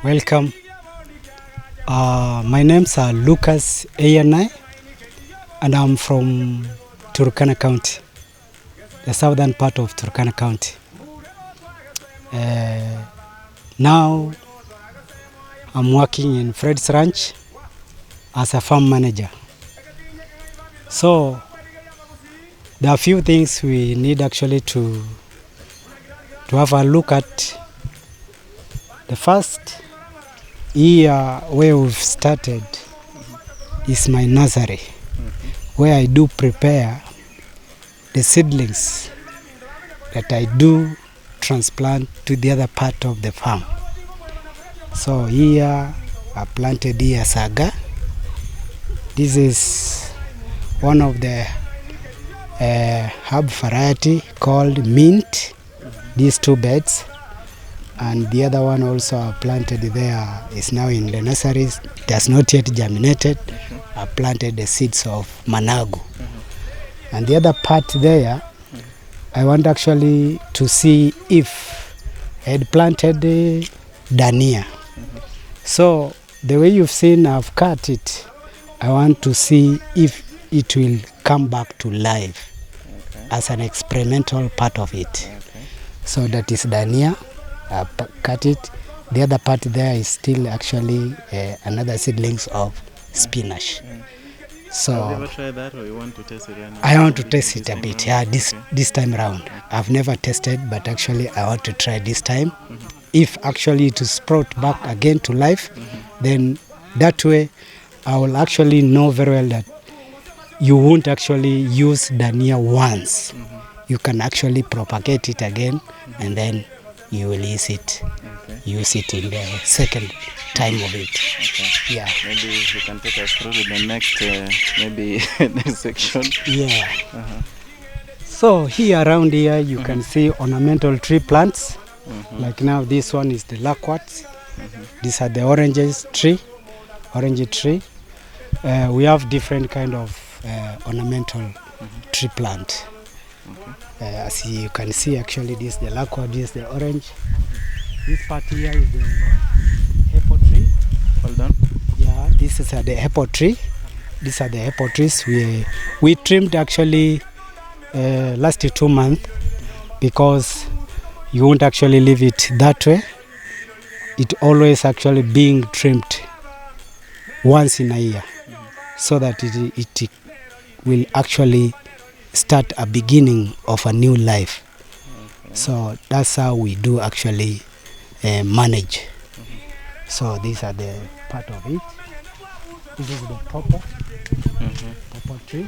Welcome. My name's Lucas Ayanai, and I'm from Turkana County, the southern part of Turkana County. Now I'm working in Fred's Ranch as a farm manager. So there are a few things we need actually to have a look at. The first year where we've started is my nursery, where I do prepare the seedlings that I do transplant to the other part of the farm. So here I planted here saga. This is one of the herb variety called mint, these two beds. And the other one also I planted there is now in the nurseries, does not yet germinated. I planted the seeds of managu. And the other part there, I want actually to see if I had planted dania. So the way you've seen I've cut it, I want to see if it will come back to life as an experimental part of it. So that is dania. I cut it. The other part there is still actually another seedlings of spinach. So have you ever tried that, or you want to test it? I want to test it a bit. Yeah, this time around. I've never tested, but actually I want to try this time. If actually it is sprout back again to life, then that way I will actually know very well that you won't actually use dania once. You can actually propagate it again, and then you will use it in the second time of it. Yeah. Maybe you can take us through to the next next section. Yeah. So here around here you can see ornamental tree plants. Like now this one is the lacquerts. These are the orange tree. We have different kind of ornamental tree plant. As you can see, actually this is the lacquer, this is the orange. This part here is the apple tree. Hold on. Yeah, this is the apple tree. These are the apple trees. We trimmed actually last 2 months because you won't actually leave it that way. It always actually being trimmed once in a year, so that it will actually start a beginning of a new life. So that's how we do actually manage. So these are the part of it. This is the pawpaw tree.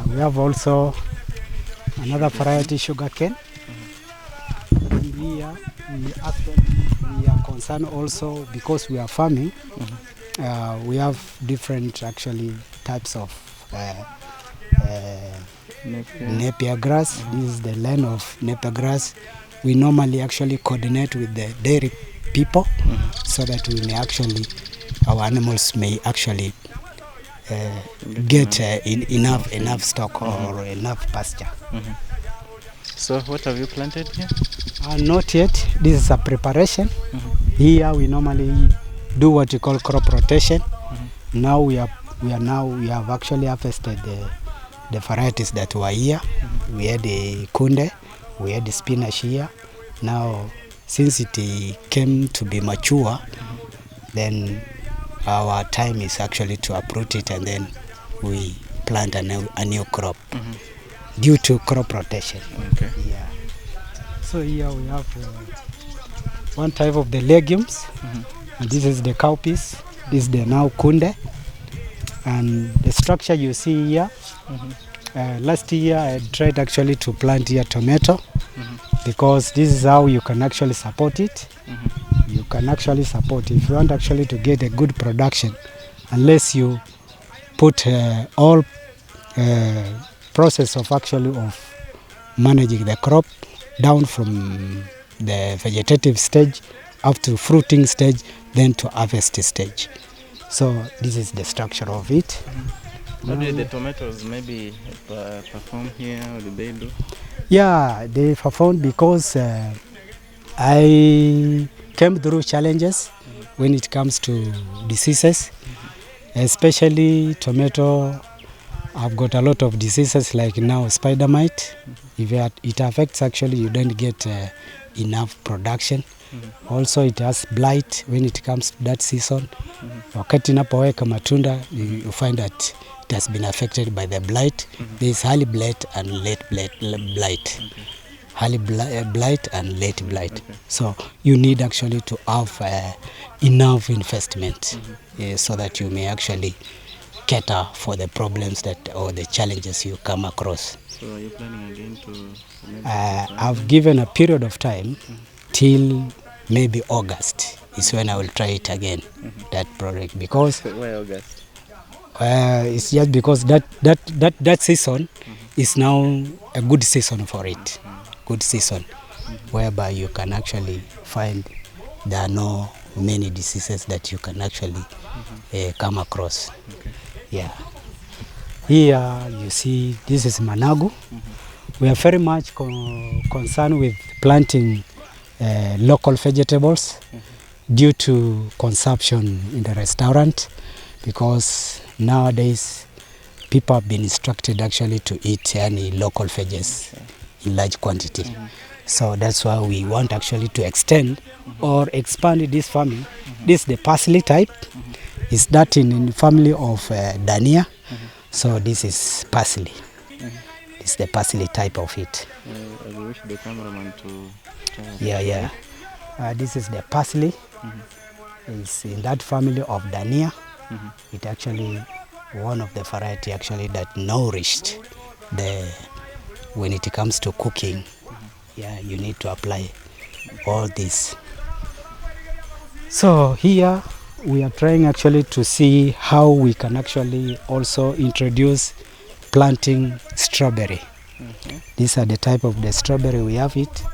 We have also another variety, sugarcane. And here we are concerned also because we are farming. We have different actually types of Napier grass. This is the land of Napier grass. We normally actually coordinate with the dairy people so that we may actually, our animals may actually get enough stock or enough pasture. So what have you planted here? Not yet. This is a preparation. Here we normally do what you call crop rotation. Now we have actually harvested the varieties that were here. We had the kunde, we had the spinach here. Now, since it came to be mature, then our time is actually to uproot it and then we plant a new crop due to crop rotation. Yeah. So here we have one type of the legumes. And this is the cowpeas. This is the now kunde. And the structure you see here, last year I tried actually to plant here tomato because this is how you can actually support it. You can actually support it. If you want actually to get a good production, unless you put all process of actually of managing the crop down from the vegetative stage up to fruiting stage, then to harvest stage. So this is the structure of it. How do the tomatoes maybe perform here? How do they do? Yeah, they perform because I came through challenges when it comes to diseases, especially tomato. I've got a lot of diseases like now spider mite. If it affects, actually you don't get enough production. Also it has blight when it comes to that season. Wakati napoweka matunda, you find that it has been affected by the blight. There is early blight and late blight. Early blight and late blight. So you need actually to have enough investment so that you may actually cater for the problems or the challenges you come across. So are you planning again to? I've given a period of time till maybe August is when I will try it again, that product, because Why August? it's just because that season is now a good season for it. Good season whereby you can actually find there are no many diseases that you can actually come across. Yeah. Here you see this is managu. We are very much concerned with planting local vegetables due to consumption in the restaurant, because nowadays people have been instructed actually to eat any local veggies in large quantity. So that's why we want actually to extend or expand this farming. This is the parsley type. It's that in family of Dania. So this is parsley. It's the parsley type of it. I wish the cameraman to. Yeah. This is the parsley. It's in that family of Dania. It actually one of the variety actually that nourished when it comes to cooking. Yeah, you need to apply all this. So here we are trying actually to see how we can actually also introduce planting strawberry. These are the type of the strawberry we have it,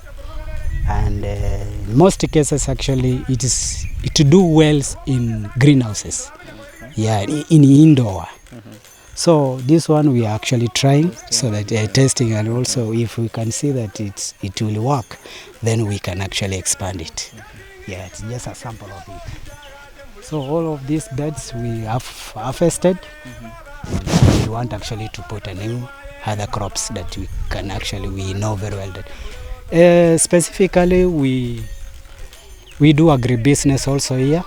and in most cases actually it do well in greenhouses. Yeah, in indoor. So this one we are actually trying, so that testing, and also if we can see that it will work, then we can actually expand it. Yeah, it's just a sample of it. So all of these beds we have harvested. We want actually to put a new other crops that we know very well that specifically we do agribusiness also here.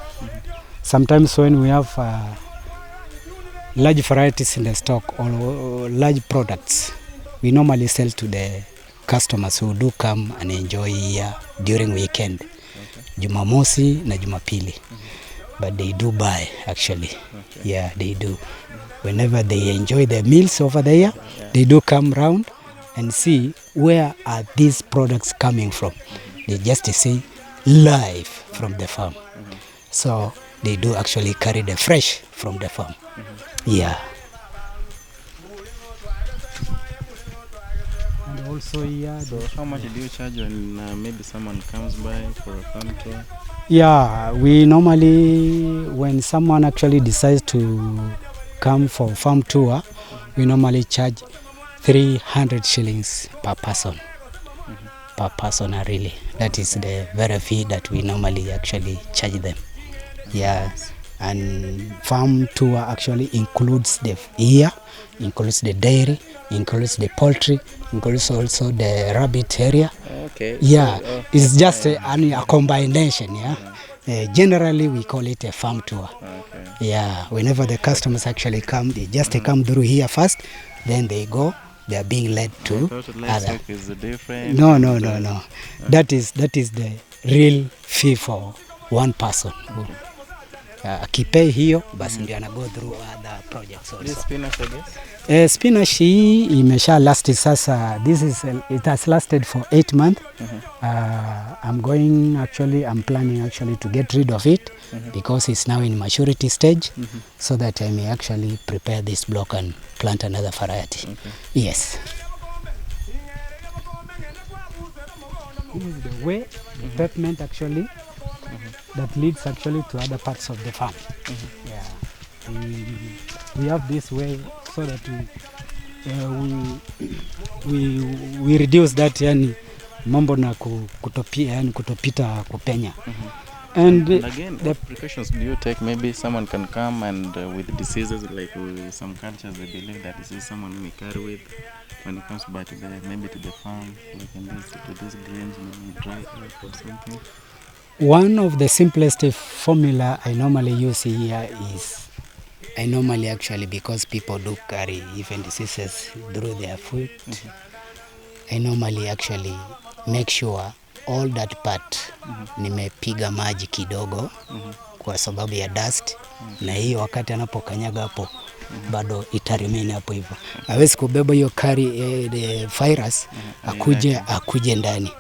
Sometimes when we have large varieties in the stock or large products, we normally sell to the customers who do come and enjoy here during weekend, Jumamosi na Jumapili. But they do buy actually. Yeah, they do. Whenever they enjoy their meals over there, they do come round and see where are these products coming from. They just see live from the farm. So they do actually carry the fresh from the farm. Yeah. And also here. So how much do you charge when maybe someone comes by for a farm tour? Yeah, we normally, when someone actually decides to come for farm tour, we normally charge 300 shillings per person. Per person, really. That is the very fee that we normally actually charge them. Yeah. And farm tour actually includes the includes the dairy, includes the poultry, includes also the rabbit area. Okay. Yeah, so, it's just a combination. Yeah. Generally we call it a farm tour. Okay. Yeah. Whenever the customers actually come, they just come through here first, then they go. They are being led to other. Is different. No. That is the real fee for one person. Akipay hiyo basi ndio ana go through other projects also. This spinach, I guess? Spinach hii imesha last sasa. It has lasted for 8 months. I'm planning actually to get rid of it because it's now in maturity stage, so that I may actually prepare this block and plant another variety. Yes. This is the way the pavement actually that leads actually to other parts of the farm. Yeah, we have this way so that we reduce that mambo na kutopia, yani kutopita kupenya. And again, what precautions do you take? Maybe someone can come and with diseases, like some cultures they believe that this is someone may carry with when it comes back to maybe to the farm, like to those grains, maybe dry up or something. One of the simplest formula I normally use here is, I normally actually, because people do carry even diseases through their food, I normally actually make sure all that part nimepiga maji kidogo kwa sababu ya dust, na hiyo wakati anapokanyaga hapo bado itaremain hapo hivyo. Hawezi kubeba hiyo the virus akuje ndani.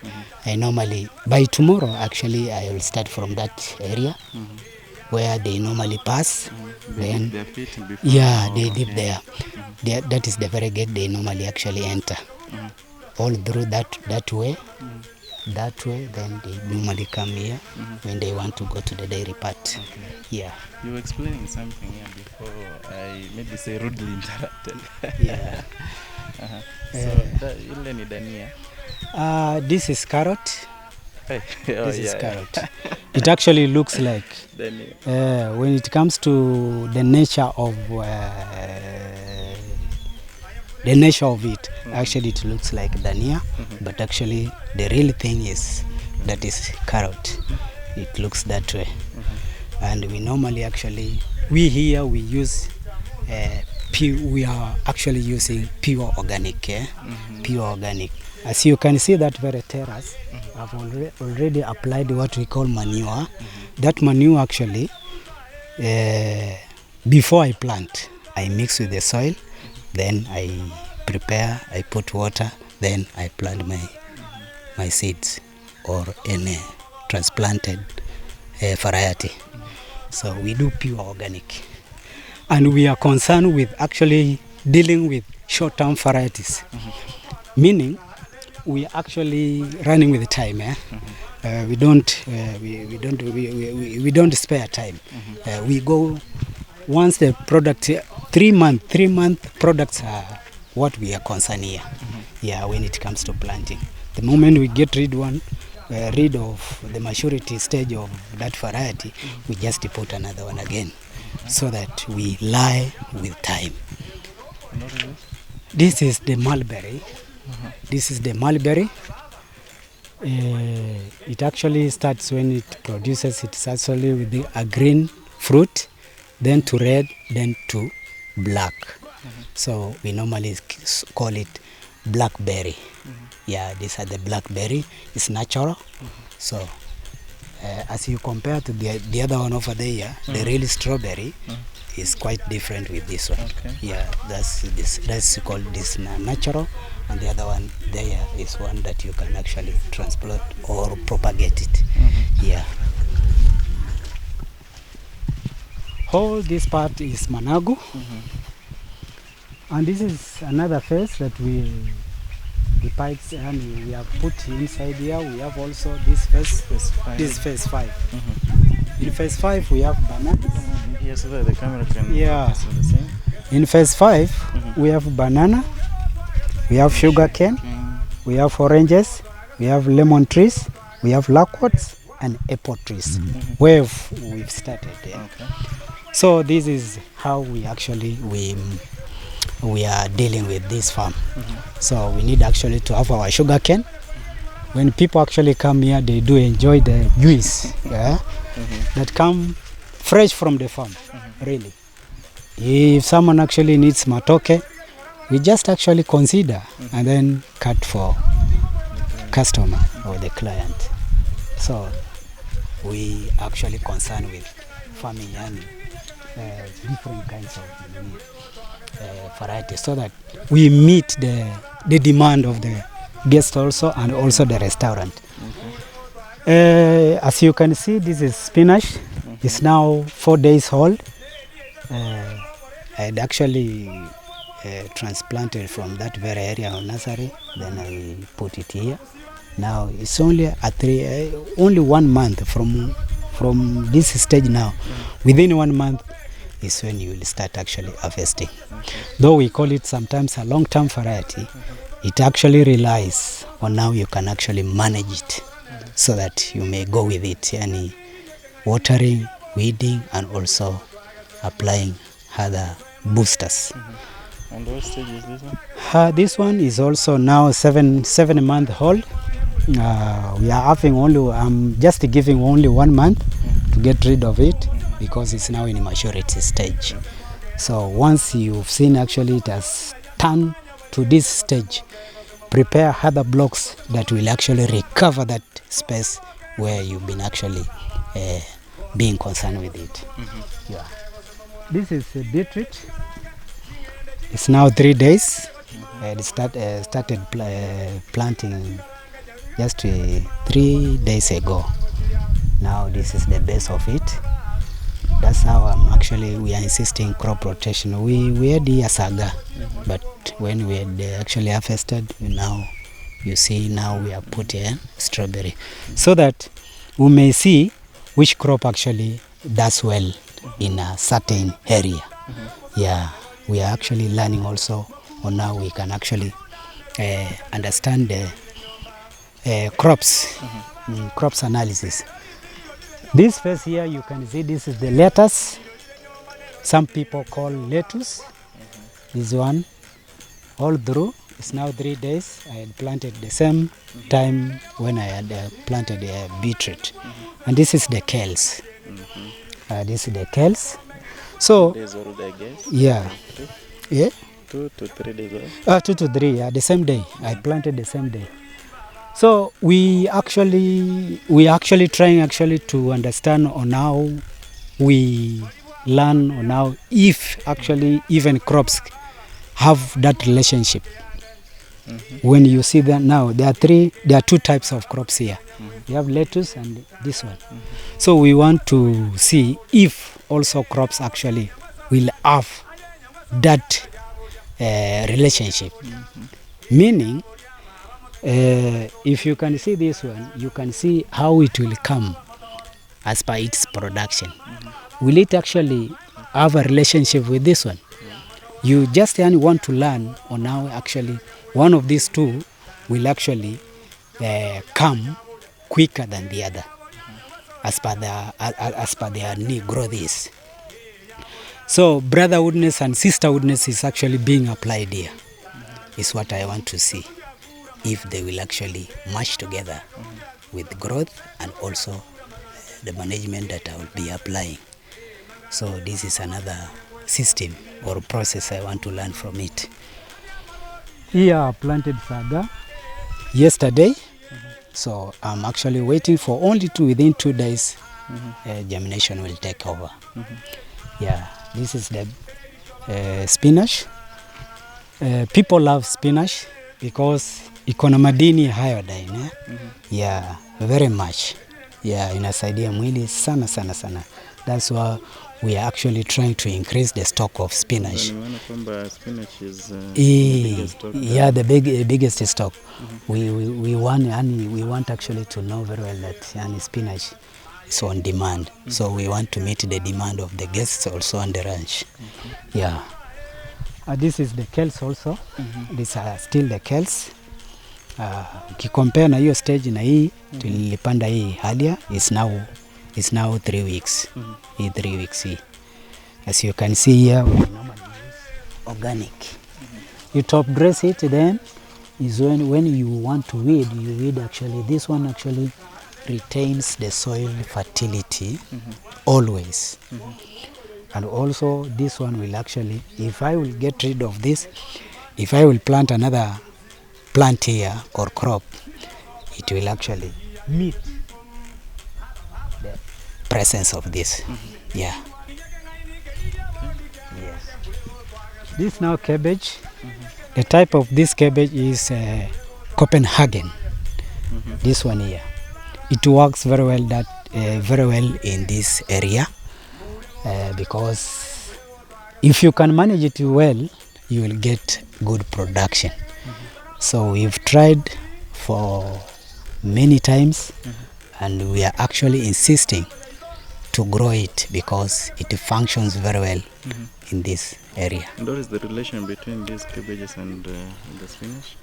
I normally, by tomorrow actually, I will start from that area where they normally pass. Then their feet before, they dip there. That is the very gate they normally actually enter. All through that way. That way, then they normally come here when they want to go to the dairy part. Yeah. You were explaining something here before I maybe say rudely interrupted. Yeah. So ile ni dania. This is carrot. This is carrot. It actually looks like dania. when it comes to the nature of it, actually it looks like dania, but actually the real thing is that is carrot. It looks that way. And we normally actually, we use we are actually using pure organic. Pure organic. As you can see, that very terrace, I've already applied what we call manure. That manure actually, before I plant, I mix with the soil. Then I prepare, I put water, then I plant my seeds or any transplanted variety. So we do pure organic. And we are concerned with actually dealing with short-term varieties. Meaning, we are actually running with time. We don't spare time. We go once the product 3 month products are what we are concerned here. Yeah, when it comes to planting. The moment we get rid of the maturity stage of that variety, we just put another one again, so that we lie with time. This is the mulberry. This is the mulberry. It actually starts when it produces. It's actually with a green fruit, then to red, then to black. So we normally call it blackberry. Yeah, these are the blackberry. It's natural. So as you compare to the other one over there, the real strawberry is quite different with this one. Yeah, that's called this natural, and the other one there is one that you can actually transplant or propagate it. Yeah. All this part is managu. And this is another phase that the pipes, and we have put inside here. We have also this phase 5. This phase 5. In phase 5 we have bananas. Here, so that the camera can focus on the same. In phase 5 we have banana, we have sugar cane, we have oranges, we have lemon trees, we have loquats and apple trees. Where we've started there. So this is how we actually we are dealing with this farm. So we need actually to have our sugar cane. When people actually come here, they do enjoy the juice that come fresh from the farm, really. If someone actually needs matoke, we just actually consider and then cut for customer or the client. So we actually concerned with farming and different kinds of varieties, so that we meet the demand of the guest also, and also the restaurant. As you can see, this is spinach. It's now 4 days old. I'd actually transplanted from that very area of nursery, then I put it here. Now it's only only 1 month from this stage now. Within 1 month is when you will start actually harvesting. Though we call it sometimes a long-term variety, it actually relies on how you can actually manage it so that you may go with it, yani watering, weeding, and also applying other boosters. And what stage is this one? This one is also now 7 month old. We are having only, I'm just giving only 1 month to get rid of it because it's now in maturity stage. So once you've seen actually it has turned to this stage, prepare other blocks that will actually recover that space where you've been actually being concerned with it. Yeah. This is a beetroot. It's now 3 days. It started planting just 3 days ago. Now this is the base of it. That's how we are insisting crop rotation. We had the Agr, but when we had actually harvested, now you see now we have put a strawberry, so that we may see which crop actually does well in a certain area. Yeah, we are actually learning also on how we can actually understand the crops analysis. This phase here, you can see this is the lettuce. Some people call lettuce. This one, all through, it's now 3 days. I had planted the same time when I had planted a beetroot. And this is the kales. This is the kales. So, Days old, I guess. yeah. Yeah? 2 to 3 days old. 2 to 3, yeah, the same day. I planted the same day. So we actually trying actually to understand on how we learn on how if actually even crops have that relationship. When you see that now there are 2 types of crops here. We have lettuce and this one. So we want to see if also crops actually will have that relationship. Meaning if you can see this one, you can see how it will come as per its production. Will it actually have a relationship with this one? You just want to learn on how actually one of these 2 will actually come quicker than the other as per their need growth is. So brotherhoodness and sisterhoodness is actually being applied here. Is what I want to see. If they will actually match together with growth and also the management that I will be applying. So this is another system or process I want to learn from it. Here I planted Agr yesterday. So I'm actually waiting for only within 2 days germination will take over. Yeah, this is the spinach. People love spinach because iko na madini iodine. Yeah, very much. Yeah, inasaidia mwili sana. That's why we are actually trying to increase the stock of spinach. Spinach is the biggest stock. Yeah, the biggest stock. We want actually to know very well that spinach is on demand. So we want to meet the demand of the guests also on the ranch. Yeah. This is the kales also. These are still the kales. Ukikompare na hiyo stage na hii tulipanda hii earlier, is now 3 weeks. 3 weeks hii. As you can see here, we normally use organic. You top dress it, then is when you want to weed, you weed actually. This one actually retains the soil fertility always. And also this one will actually, if I will get rid of this, if I will plant another plant here or crop, it will actually meet the presence of this. Yeah. Yes. This now cabbage. The type of this cabbage is Copenhagen. This one here. It works very well in this area because if you can manage it well, you will get good production. So we've tried for many times and we are actually insisting to grow it because it functions very well in this area. And what is the relation between these cabbages and the spinach?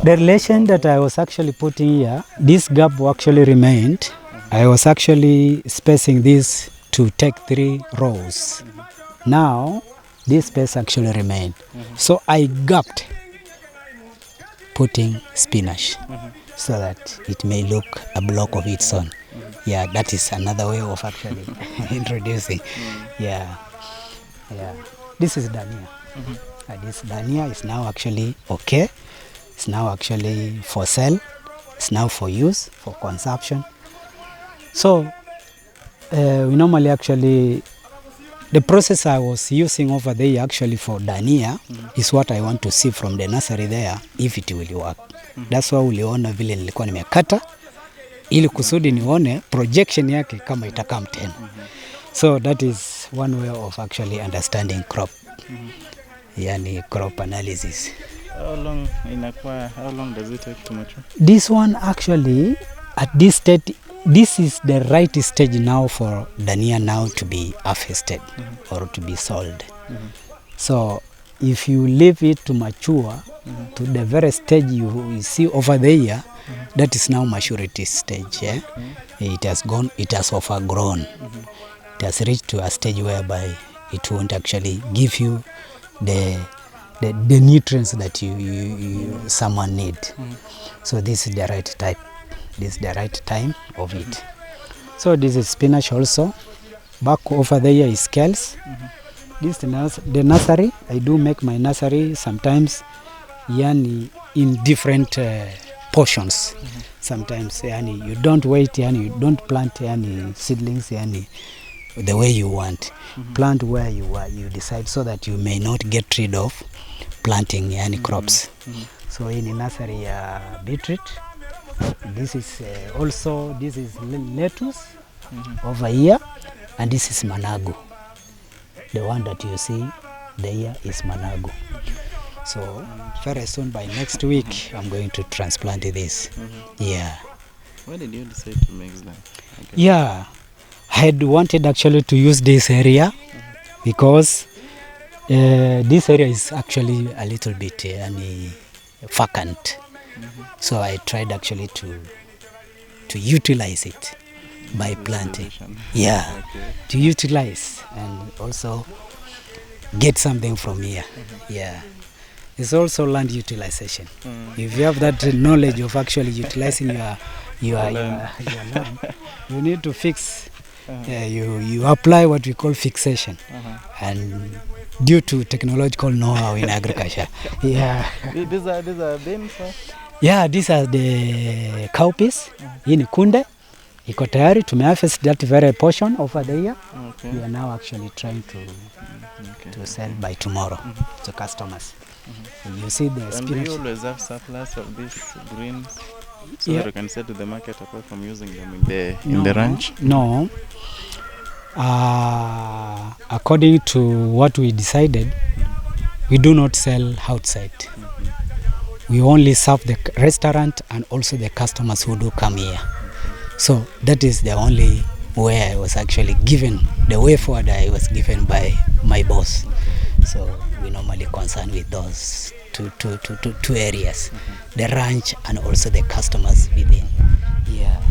The relation that I was actually putting here, this gap actually remained. I was actually spacing this to take 3 rows. Now, this space actually remained. So I gapped putting spinach so that it may look a block of its own. Yeah, that is another way of actually introducing. Yeah. This is Dania. This Dania is now actually okay. It's now actually for sale. It's now for use, for consumption. So we normally actually, the process I was using over there actually for Dania is what I want to see from the nursery there if it will work. That's why uliona vile nilikuwa nimekata ili kusudi nione projection yake kama itakam tena. So that is one way of actually understanding crop. Yani crop analysis. How long does it take to mature? This one actually at this stage, this is the right stage now for Dania now to be harvested or to be sold. So if you leave it to mature to the very stage you see over there, that is now maturity stage. Yeah? It has overgrown. It has reached to a stage whereby it won't actually give you the nutrients that someone need. So this is the right type. This is the right time of it. So this is spinach also. Back over there is kales. This is the nursery. I do make my nursery sometimes yani in different portions. Sometimes yani you don't wait, yani you don't plant yani seedlings yani the way you want. Plant where you decide so that you may not get rid of planting yani crops. So in nursery beetroot. This is also this is lettuce over here, and this is managu. The one that you see there is managu. So very soon by next week I'm going to transplant this. Yeah. Why did you decide to mix them? Okay. Yeah, I had wanted actually to use this area because this area is actually a little bit vacant. So I tried actually to utilize it by planting. Yeah, to utilize and also get something from here. Yeah, it's also land utilization. If you have that knowledge of actually utilizing your land, you need to fix. You apply what we call fixation, and due to technological know-how in agriculture. Yeah. These are beans. Yeah, these are the cowpeas. Hii ni kunde. Iko tayari, tumeharvest that very portion over there. We are now actually trying to sell by tomorrow to customers. You see the spinach. And do you always have surplus of these greens so that you can sell to the market apart from using them in the ranch? No. According to what we decided, we do not sell outside. We only serve the restaurant and also the customers who do come here. So that is the only way I was actually given, the way forward I was given by my boss. So we normally concern with those two areas, the ranch and also the customers within. Yeah.